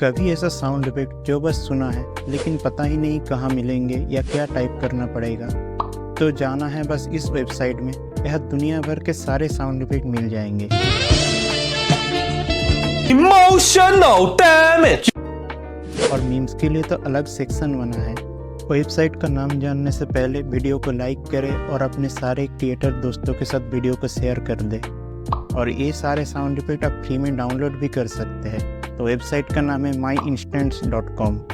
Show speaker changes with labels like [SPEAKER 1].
[SPEAKER 1] कभी ऐसा sound effect जो बस सुना है लेकिन पता ही नहीं कहाँ मिलेंगे या क्या टाइप करना पड़ेगा? तो जाना है बस इस वेबसाइट में, यह दुनिया भर के सारे साउंड इफेक्ट मिल जाएंगे।
[SPEAKER 2] Emotional damage।
[SPEAKER 1] और मीम्स के लिए तो अलग सेक्शन बना है। वेबसाइट का नाम जानने से पहले वीडियो को लाइक करें और अपने सारे क्रिएटर दोस्तों के साथ वीडियो को शेयर कर दें। और ये सारे साउंड इफेक्ट आप फ्री में डाउनलोड भी कर सकते हैं। तो वेबसाइट का नाम है myinstants.com।